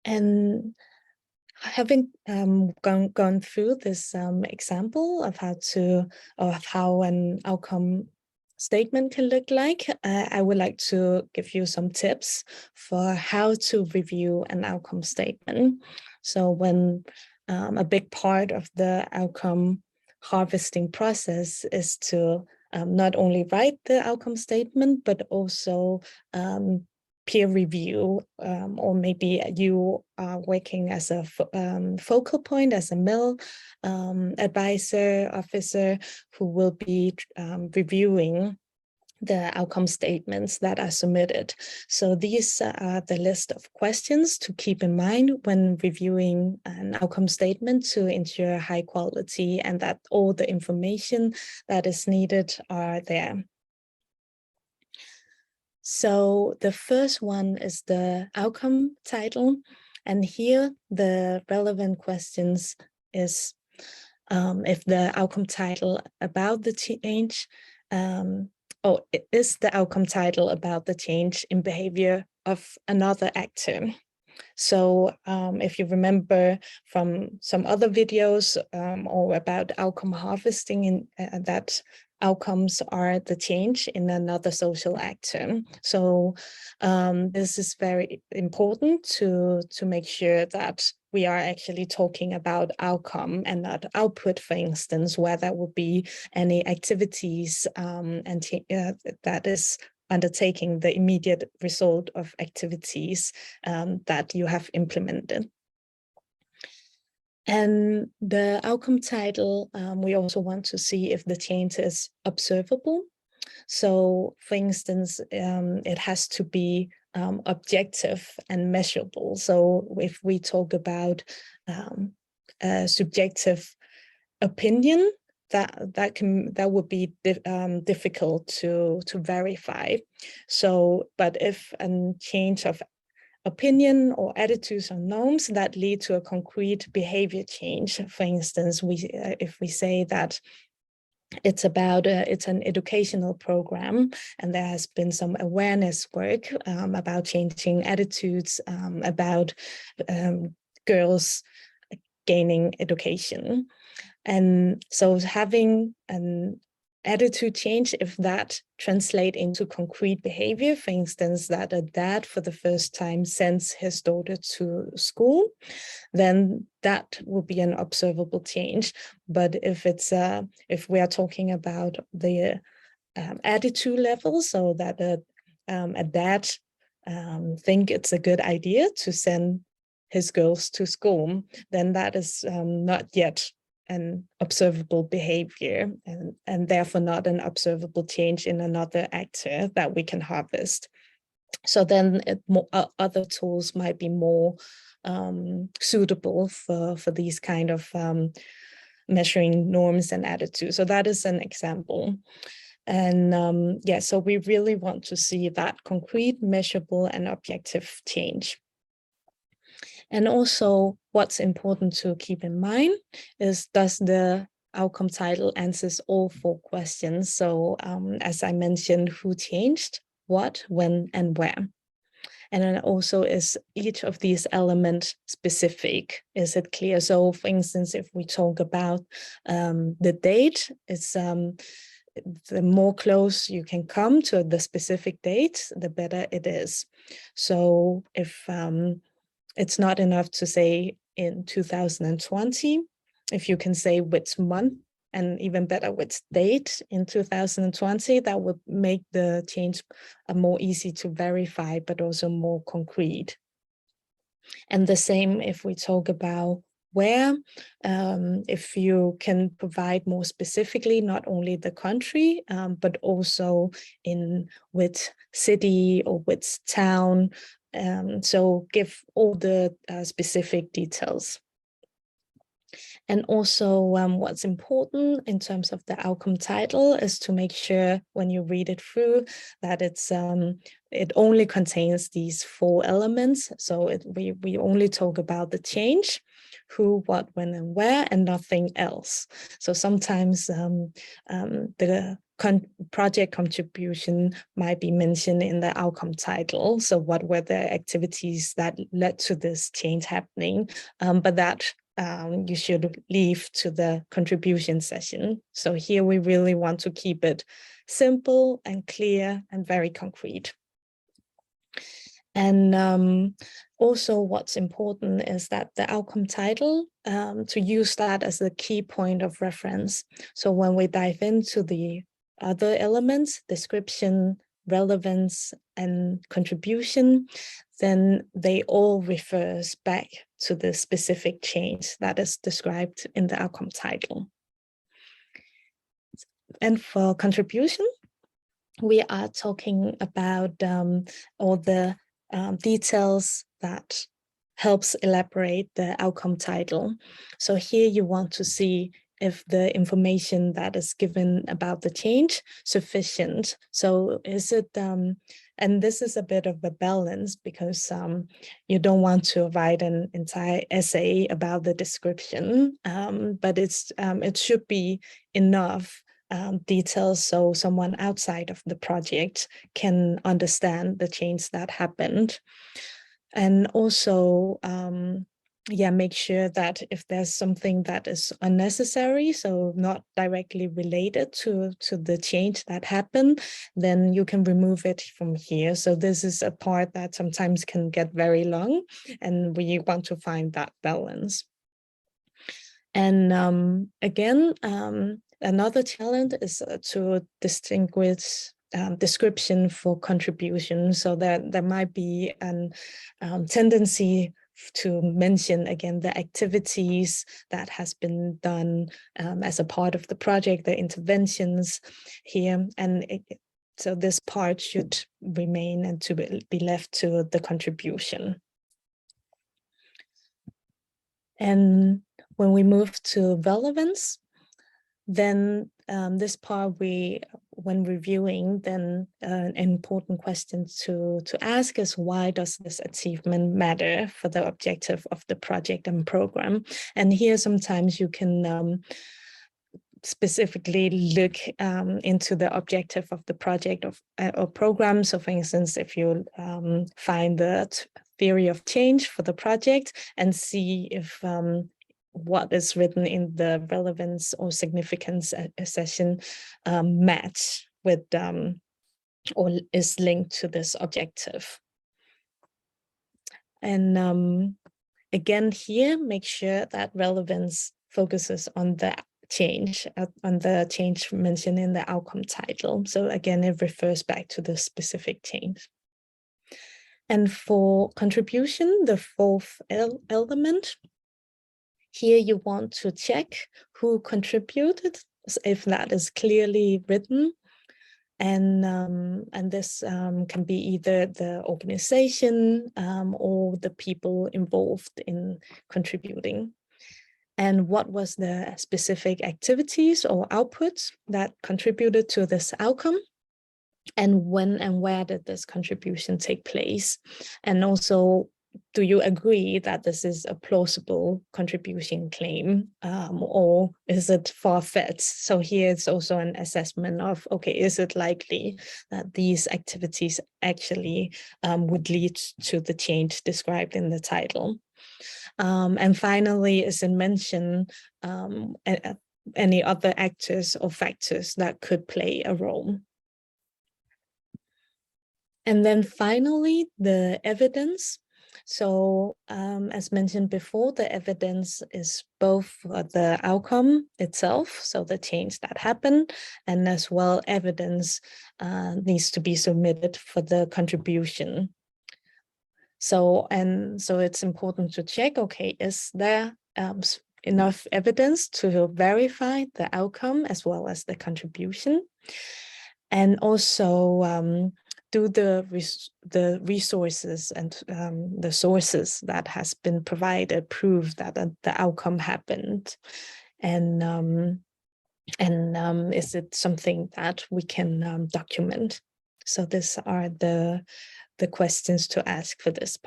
And having gone through this example of how an outcome statement can look like, I would like to give you some tips for how to review an outcome statement. So when a big part of the outcome harvesting process is to not only write the outcome statement, but also peer review, or maybe you are working as a focal point, as a mill advisor, officer, who will be reviewing the outcome statements that are submitted. So these are the list of questions to keep in mind when reviewing an outcome statement to ensure high quality and that all the information that is needed are there. So the first one is the outcome title. And here the relevant questions is if the outcome title about the change, is the outcome title about the change in behavior of another actor? So if you remember from some other videos or about outcome harvesting, that outcomes are the change in another social actor. So this is very important to make sure that we are actually talking about outcome and not output, for instance, where there will be any activities that is undertaking the immediate result of activities that you have implemented. And the outcome title, we also want to see if the change is observable. So, for instance, it has to be objective and measurable. So if we talk about a subjective opinion, that would be difficult to verify. So, but if a change of opinion or attitudes or norms that lead to a concrete behavior change, for instance, if we say that it's an educational program and there has been some awareness work about changing attitudes about girls gaining education. And so having an attitude change, if that translate into concrete behavior, for instance, that a dad for the first time sends his daughter to school, then that will be an observable change. But if we are talking about the attitude level, so that a dad think it's a good idea to send his girls to school, then that is not yet an observable behavior and therefore not an observable change in another actor that we can harvest. So then other tools might be more suitable for these kind of measuring norms and attitudes. So that is an example. And so we really want to see that concrete, measurable, and objective change. And also what's important to keep in mind is, does the outcome title answers all 4 questions? So as I mentioned, who changed, what, when, and where? And then also, is each of these elements specific? Is it clear? So for instance, if we talk about the date, it's the more close you can come to the specific date, the better it is. So if it's not enough to say in 2020, if you can say which month, and even better which date in 2020, that would make the change more easy to verify, but also more concrete. And the same if we talk about where, if you can provide more specifically, not only the country, but also in which city or which town. So give all the specific details. And also what's important in terms of the outcome title is to make sure when you read it through that it only contains these 4 elements. So we only talk about the change, who, what, when, and where, and nothing else. So sometimes the project contribution might be mentioned in the outcome title. So what were the activities that led to this change happening? But that you should leave to the contribution session. So here we really want to keep it simple and clear and very concrete. And also what's important is that the outcome title, to use that as the key point of reference. So when we dive into the other elements, description, relevance, and contribution, then they all refers back to the specific change that is described in the outcome title. And for contribution, we are talking about all the details that helps elaborate the outcome title. So here you want to see if the information that is given about the change sufficient. So is it, and this is a bit of a balance because you don't want to write an entire essay about the description, but it should be enough details so someone outside of the project can understand the change that happened. And also, make sure that if there's something that is unnecessary, so not directly related to the change that happened, then you can remove it from here. So this is a part that sometimes can get very long, and we want to find that balance. And again, another challenge is to distinguish description for contribution. So that there might be a tendency to mention again the activities that has been done as a part of the project, the interventions here, and so this part should remain and to be left to the contribution. And when we move to relevance, then this part when reviewing, then an important question to ask is, why does this achievement matter for the objective of the project and program? And here sometimes you can specifically look into the objective of the project or program. So for instance, if you find the theory of change for the project and see if what is written in the relevance or significance session match with or is linked to this objective. And again here, make sure that relevance focuses on the change mentioned in the outcome title. So again, it refers back to the specific change. And for contribution, the fourth element, here you want to check who contributed, if that is clearly written. And this can be either the organization or the people involved in contributing. And what was the specific activities or outputs that contributed to this outcome? And when and where did this contribution take place? And also, do you agree that this is a plausible contribution claim, or is it far-fetched? So here it's also an assessment of, okay, is it likely that these activities actually would lead to the change described in the title? And finally, is it mentioned any other actors or factors that could play a role? And then finally, the evidence. So as mentioned before, the evidence is both the outcome itself, so the change that happened, and as well evidence needs to be submitted for the contribution. So it's important to check, okay, is there enough evidence to verify the outcome as well as the contribution? And also, do the resources and the sources that has been provided prove that the outcome happened? And is it something that we can document? So these are the questions to ask for this part.